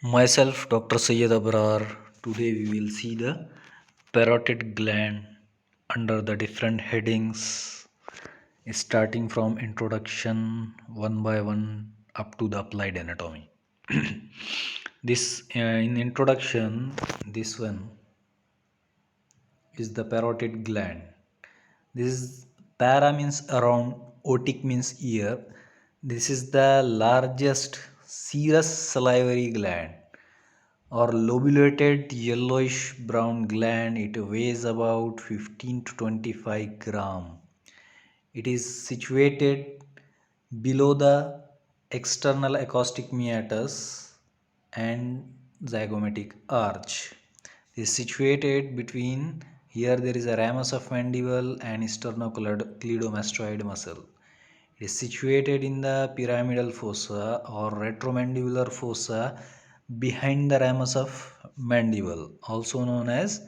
Myself, Dr. Sayyid Abrar. Today we will see the parotid gland under the different headings, starting from introduction one by one up to the applied anatomy. This in introduction, this one is the parotid gland. This is para means around, otic means ear. This is the largest serous salivary gland or lobulated yellowish brown gland. It weighs about 15 to 25 gram. It is situated below the external acoustic meatus and zygomatic arch. It is situated between, here there is a ramus of mandible and sternocleidomastoid muscle. It is situated in the pyramidal fossa or retromandibular fossa behind the ramus of mandible, also known as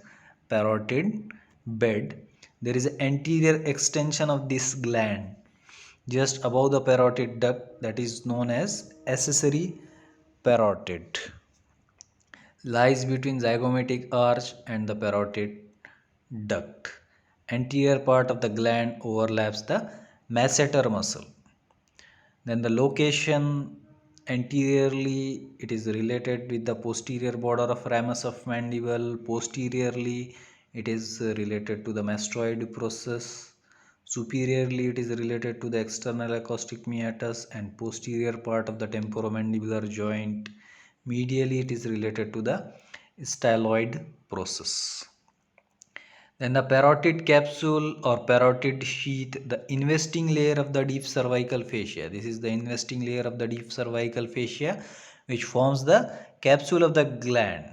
parotid bed. There is an anterior extension of this gland just above the parotid duct, that is known as accessory parotid. Lies between zygomatic arch and the parotid duct. Anterior part of the gland overlaps the masseter muscle. Then the location anteriorly, it is related with the posterior border of ramus of mandible. Posteriorly, it is related to the mastoid process. Superiorly, it is related to the external acoustic meatus and posterior part of the temporomandibular joint. Medially, it is related to the styloid process. Then the parotid capsule or parotid sheath, the investing layer of the deep cervical fascia. This is the investing layer of the deep cervical fascia which forms the capsule of the gland.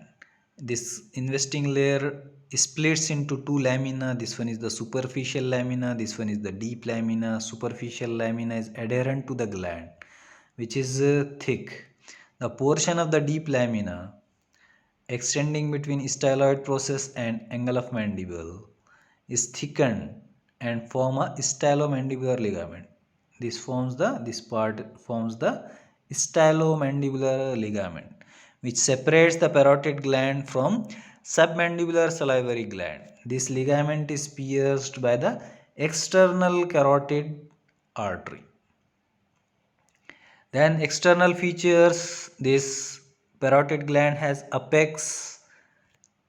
This investing layer splits into two lamina. This one is the superficial lamina, this one is the deep lamina. Superficial lamina is adherent to the gland, which is thick. The portion of the deep lamina extending between styloid process and angle of mandible is thickened and form a stylomandibular ligament. This part forms the stylomandibular ligament, which separates the parotid gland from submandibular salivary gland. This ligament is pierced by the external carotid artery. Then external features, this parotid gland has apex.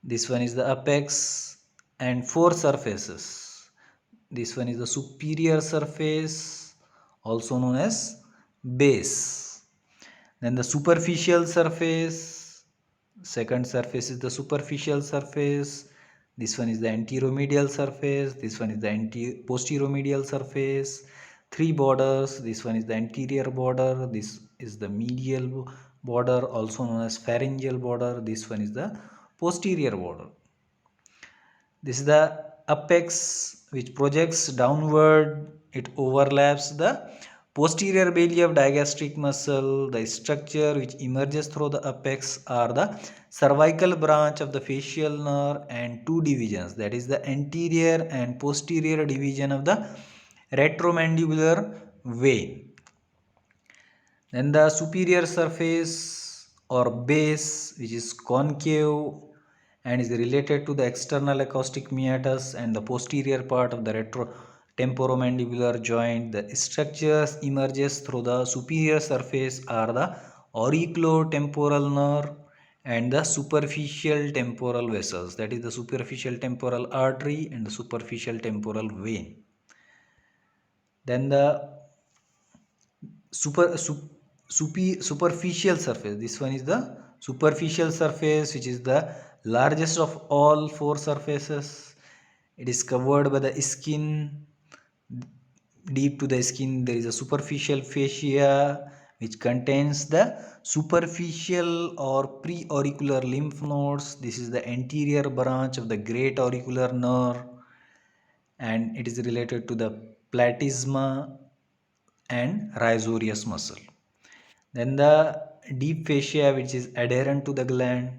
This one is the apex and four surfaces. This one is the superior surface, also known as base. Then the superficial surface, second surface is the superficial surface. This one is the anteromedial surface. This one is the posteromedial surface. Three borders. This one is the anterior border. This is the medial border, also known as pharyngeal border. This one is the posterior border. This is the apex which projects downward. It overlaps the posterior belly of digastric muscle. The structure which emerges through the apex are the cervical branch of the facial nerve and two divisions, that is the anterior and posterior division of the retromandibular vein. Then the superior surface or base, which is concave and is related to the external acoustic meatus and the posterior part of the temporomandibular joint. The structures emerges through the superior surface are the auriculotemporal nerve and the superficial temporal vessels, that is the superficial temporal artery and the superficial temporal vein. Then the superficial surface, this one is the superficial surface, which is the largest of all four surfaces. It is covered by the skin. Deep to the skin there is a superficial fascia which contains the superficial or preauricular lymph nodes. This is the anterior branch of the great auricular nerve and it is related to the platysma and rhizorius muscle. Then the deep fascia, which is adherent to the gland,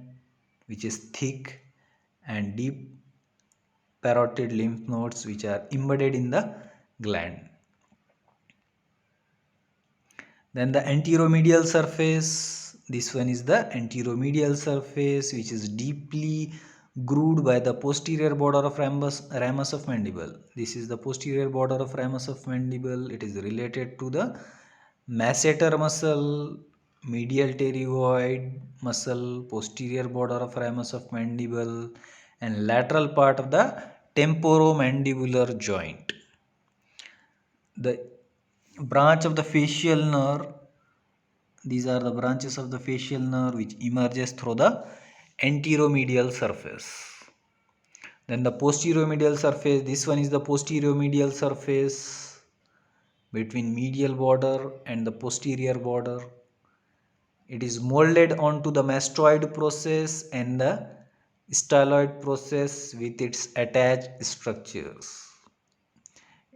which is thick, and deep parotid lymph nodes which are embedded in the gland. Then the anteromedial surface, this one is the anteromedial surface, which is deeply grooved by the posterior border of ramus of mandible. This is the posterior border of ramus of mandible. It is related to the masseter muscle, medial pterygoid muscle, posterior border of ramus of mandible, and lateral part of the temporomandibular joint. The branch of the facial nerve, these are the branches of the facial nerve which emerges through the anteromedial surface. Then the posteromedial surface, this one is the posteromedial surface between medial border and the posterior border. It is molded onto the mastoid process and the styloid process with its attached structures.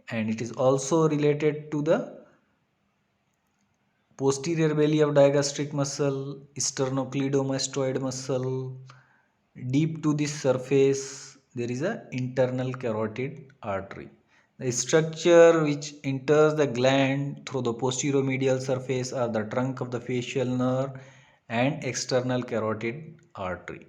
And it is also related to the posterior belly of digastric muscle, sternocleidomastoid muscle. Deep to this surface, there is a internal carotid artery. The structure which enters the gland through the posteromedial surface are the trunk of the facial nerve and external carotid artery.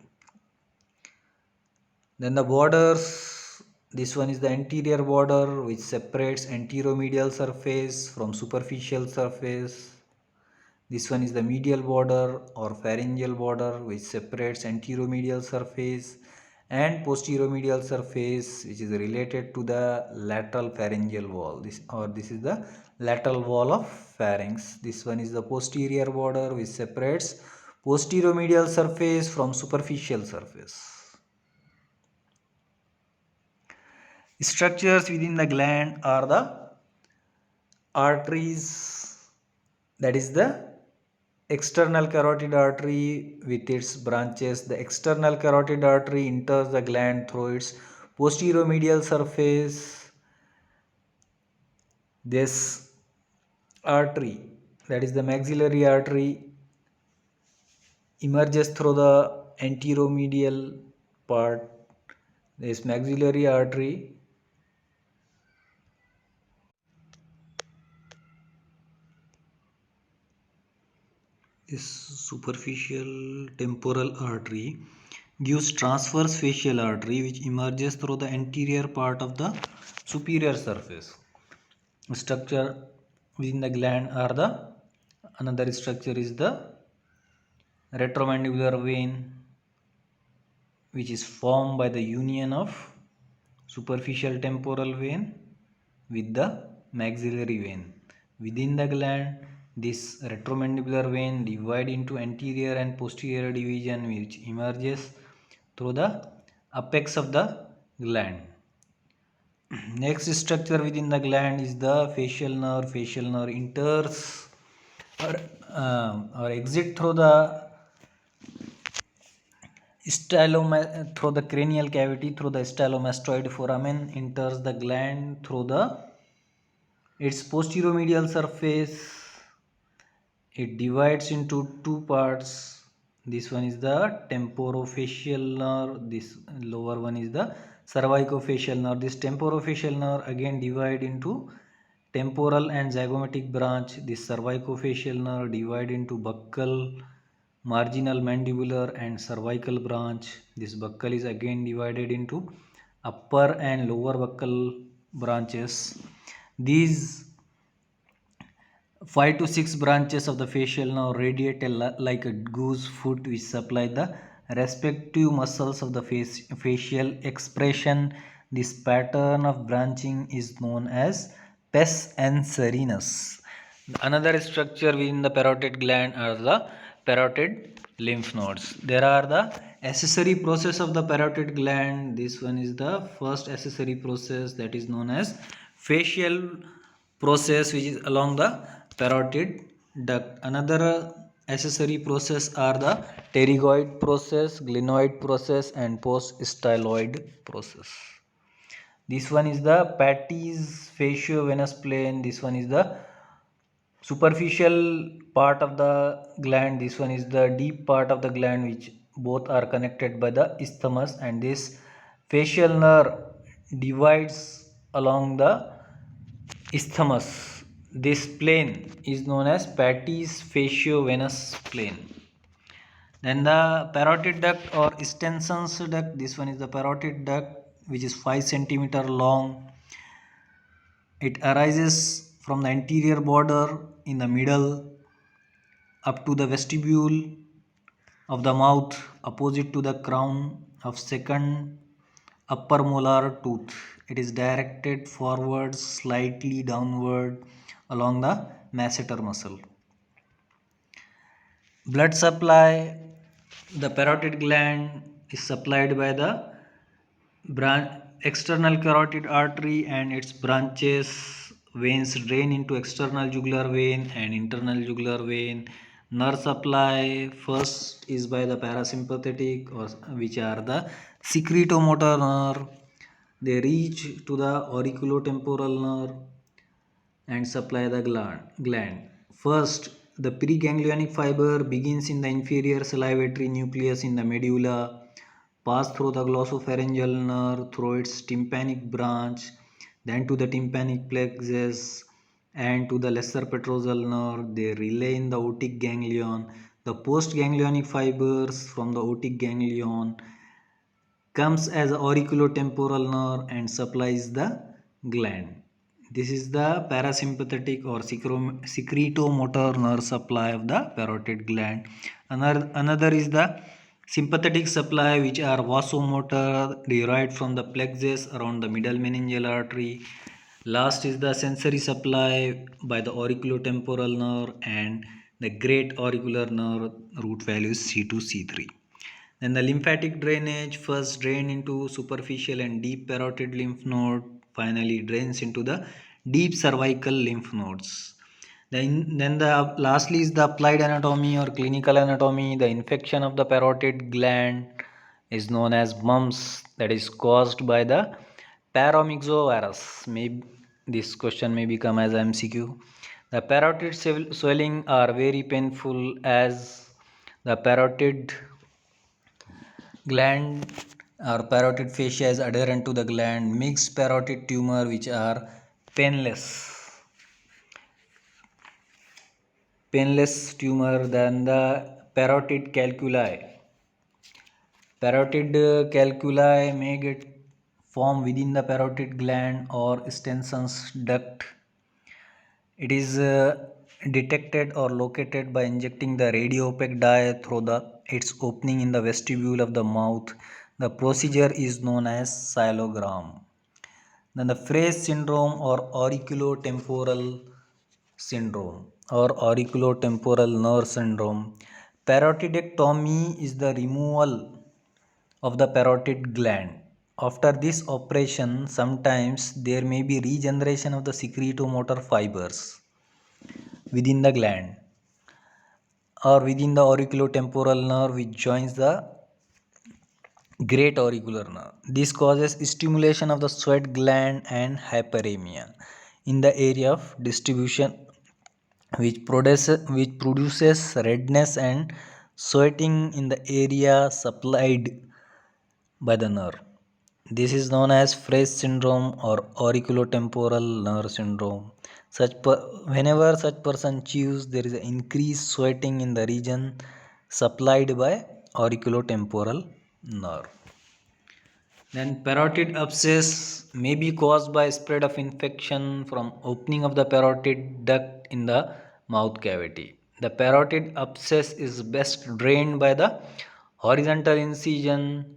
Then the borders, this one is the anterior border which separates anteromedial surface from superficial surface. This one is the medial border or pharyngeal border which separates anteromedial surface and posteromedial surface, which is related to the lateral pharyngeal wall. This is the lateral wall of pharynx. This one is the posterior border which separates posteromedial surface from superficial surface. Structures within the gland are the arteries, that is the external carotid artery with its branches. The external carotid artery enters the gland through its posteromedial surface. This artery, that is the maxillary artery, emerges through the anteromedial part. This maxillary artery this superficial temporal artery gives transverse facial artery which emerges through the anterior part of the superior surface. Structure within the gland are the another structure is the retromandibular vein, which is formed by the union of superficial temporal vein with the maxillary vein. Within the gland, this retromandibular vein divides into anterior and posterior division which emerges through the apex of the gland. Next structure within the gland is the facial nerve. Facial nerve enters or exit through the through the cranial cavity through the stylomastoid foramen, enters the gland through its posteromedial surface. It divides into two parts. This one is the temporofacial nerve, this lower one is the cervicofacial nerve. This temporofacial nerve again divide into temporal and zygomatic branch. This cervicofacial nerve divide into buccal, marginal mandibular and cervical branch. This buccal is again divided into upper and lower buccal branches. These 5 to 6 branches of the facial nerve radiate like a goose foot which supply the respective muscles of the facial expression. This pattern of branching is known as pes anserinus. Another structure within the parotid gland are the parotid lymph nodes. There are the accessory process of the parotid gland. This one is the first accessory process, that is known as facial process, which is along the parotid duct. Another accessory process are the pterygoid process, glenoid process and post-styloid process. This one is the Patty's fascio-venous plane. This one is the superficial part of the gland. This one is the deep part of the gland, which both are connected by the isthmus, and this facial nerve divides along the isthmus. This plane is known as Patty's fascio-venous plane. Then the parotid duct or Stensen's duct, this one is the parotid duct which is 5 centimeter long. It arises from the anterior border in the middle up to the vestibule of the mouth opposite to the crown of second upper molar tooth. It is directed forward slightly downward along the masseter muscle. Blood supply, the parotid gland is supplied by the external carotid artery and its branches. Veins drain into external jugular vein and internal jugular vein. Nerve supply first is by the parasympathetic, or which are the secretomotor nerve. They reach to the auriculotemporal nerve and supply the gland. First, the preganglionic fiber begins in the inferior salivatory nucleus in the medulla, pass through the glossopharyngeal nerve through its tympanic branch, then to the tympanic plexus and to the lesser petrosal nerve. They relay in the otic ganglion. The postganglionic fibers from the otic ganglion comes as auriculotemporal nerve and supplies the gland. This is the parasympathetic or secretomotor nerve supply of the parotid gland. Another is the sympathetic supply, which are vasomotor derived from the plexus around the middle meningeal artery. Last is the sensory supply by the auriculotemporal nerve and the great auricular nerve, root values C2, C3. Then the lymphatic drainage first drain into superficial and deep parotid lymph node, finally drains into the deep cervical lymph nodes. Then the lastly is the applied anatomy or clinical anatomy. The infection of the parotid gland is known as mumps, that is caused by the paramyxovirus. Maybe this question may become as MCQ. The parotid swelling are very painful as the parotid gland or parotid fascia is adherent to the gland. Mixed parotid tumor which are painless tumor. Than the parotid calculi. Parotid calculi may get formed within the parotid gland or Stensen's duct. It is detected or located by injecting the radiopaque dye through its opening in the vestibule of the mouth. The procedure is known as xylogram. Then the Fraze syndrome or auriculotemporal syndrome or auriculotemporal nerve syndrome. Parotidectomy is the removal of the parotid gland. After this operation, sometimes there may be regeneration of the secretomotor fibers within the gland or within the auriculotemporal nerve which joins the great auricular nerve. This causes stimulation of the sweat gland and hyperemia in the area of distribution, which produces redness and sweating in the area supplied by the nerve. This is known as Fraze syndrome or auriculotemporal nerve syndrome. Whenever such person chews, there is an increased sweating in the region supplied by auriculotemporal nerve. Then parotid abscess may be caused by spread of infection from opening of the parotid duct in the mouth cavity. The parotid abscess is best drained by the horizontal incision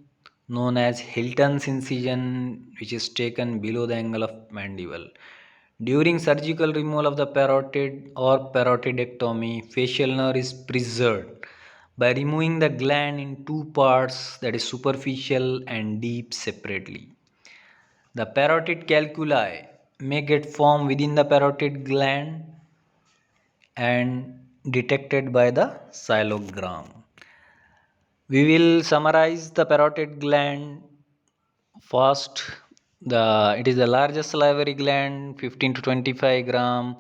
known as Hilton's incision, which is taken below the angle of mandible. During surgical removal of the parotid or parotidectomy, facial nerve is preserved by removing the gland in two parts, that is superficial and deep separately. The parotid calculi may get formed within the parotid gland and detected by the xylogram. We will summarize the parotid gland first. It is the largest salivary gland, 15 to 25 gram,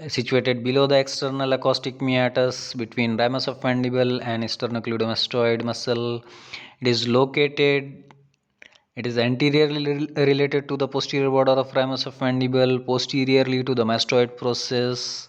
situated below the external acoustic meatus between ramus of mandible and sternocleidomastoid muscle. It is located. It is anteriorly related to the posterior border of ramus of mandible, posteriorly to the mastoid process.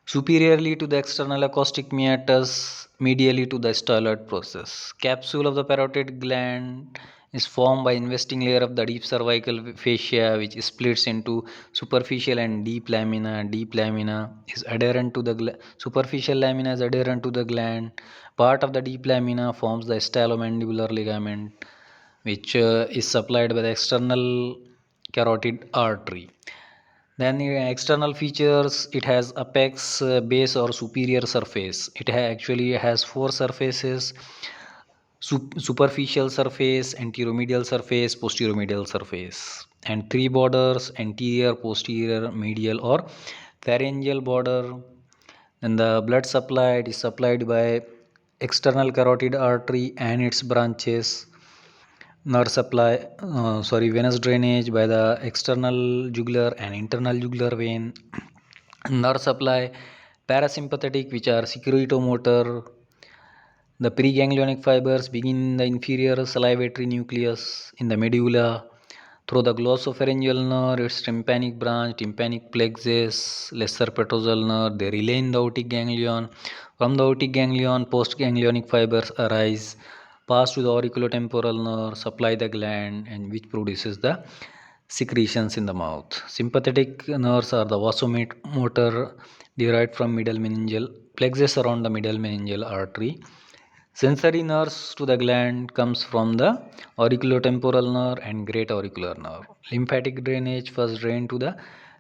superiorly to the external acoustic meatus, medially to the styloid process. Capsule of the parotid gland is formed by investing layer of the deep cervical fascia, which splits into superficial and deep lamina. Deep lamina is adherent to the superficial lamina is adherent to the gland. Part of the deep lamina forms the stylomandibular ligament, which is supplied by the external carotid artery. Then the external features, it has apex, base or superior surface. It actually has four surfaces: superficial surface, anteromedial surface, posteromedial surface, and three borders: anterior, posterior, medial or pharyngeal border. Then the blood supplied is supplied by external carotid artery and its branches. Nerve supply, venous drainage by the external jugular and internal jugular vein. Nerve supply, parasympathetic, which are secretomotor. The preganglionic fibers begin in the inferior salivatory nucleus in the medulla through the glossopharyngeal nerve, its tympanic branch, tympanic plexus, lesser petrosal nerve. They relay in the otic ganglion. From the otic ganglion, postganglionic fibers arise, pass to the auriculotemporal nerve, supply the gland, and which produces the secretions in the mouth. Sympathetic nerves are the vasomotor derived from middle meningeal plexus around the middle meningeal artery. Sensory nerves to the gland comes from the auriculotemporal nerve and great auricular nerve. Lymphatic drainage first drain to the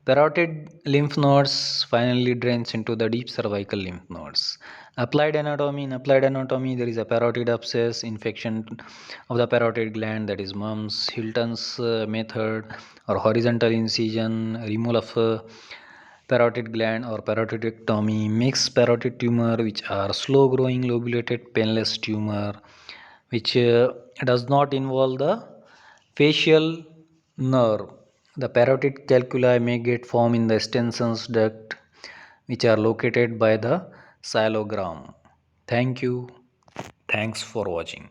parotid lymph nodes, finally drains into the deep cervical lymph nodes. Applied anatomy. In applied anatomy, there is a parotid abscess, infection of the parotid gland, that is mumps, Hilton's method, or horizontal incision, removal of parotid gland or parotidectomy, mixed parotid tumor, which are slow growing lobulated painless tumor, which does not involve the facial nerve. The parotid calculi may get formed in the extensions duct, which are located by the xylogram. Thank you. Thanks for watching.